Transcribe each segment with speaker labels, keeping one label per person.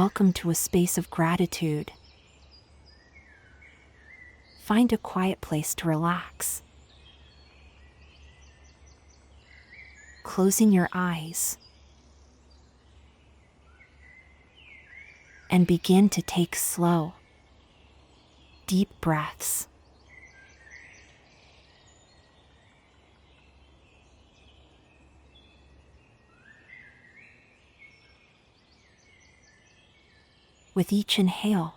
Speaker 1: Welcome to a space of gratitude. Find a quiet place to relax. Closing your eyes. And begin to take slow, deep breaths. With each inhale,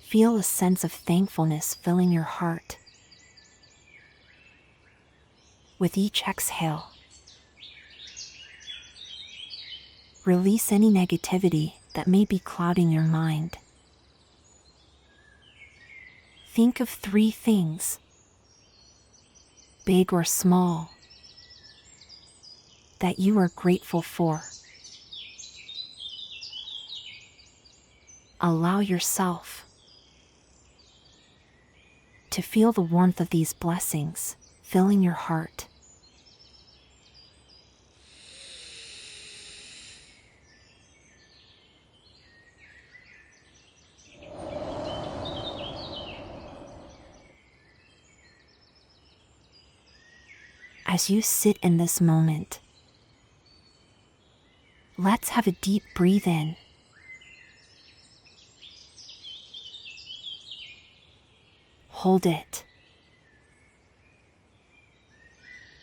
Speaker 1: feel a sense of thankfulness filling your heart. With each exhale, release any negativity that may be clouding your mind. Think of 3 things, big or small, that you are grateful for. Allow yourself to feel the warmth of these blessings filling your heart. As you sit in this moment, let's have a deep breathe in. Hold it.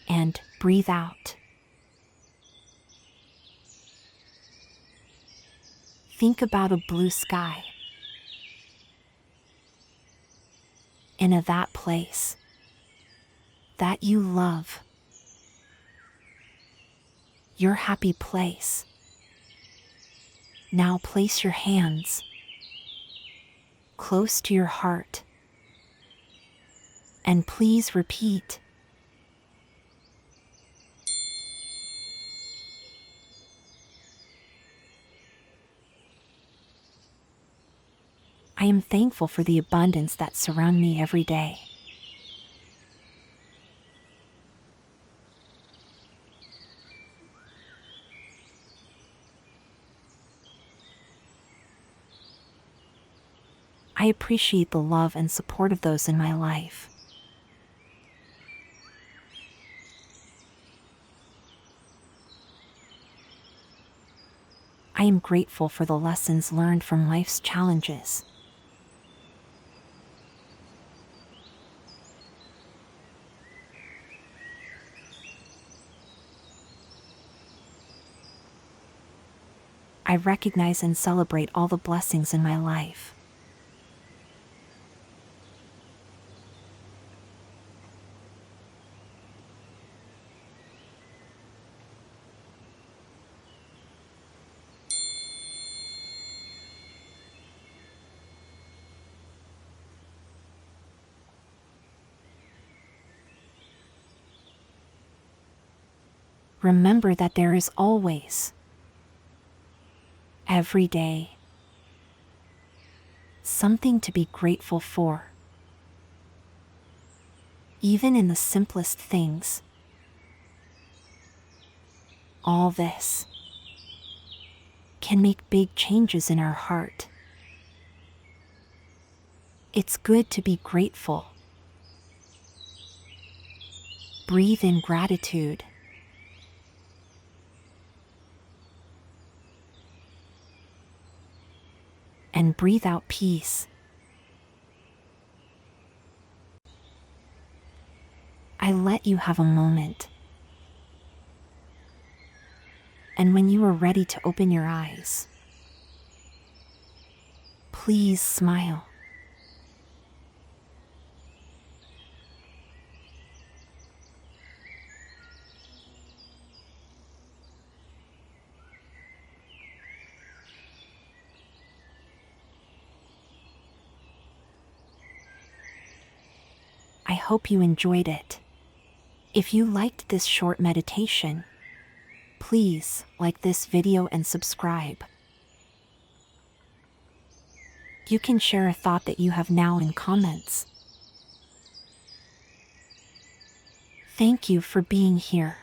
Speaker 1: And breathe out. Think about a blue sky. In that place that you love. Your happy place. Now place your hands close to your heart. And please repeat. I am thankful for the abundance that surrounds me every day. I appreciate the love and support of those in my life. I am grateful for the lessons learned from life's challenges. I recognize and celebrate all the blessings in my life. Remember that there is always, every day, something to be grateful for. Even in the simplest things. All this can make big changes in our heart. It's good to be grateful. Breathe in gratitude. And breathe out peace. I let you have a moment. And when you are ready to open your eyes, please smile. I hope you enjoyed it. If you liked this short meditation, please like this video and subscribe. You can share a thought that you have now in comments. Thank you for being here.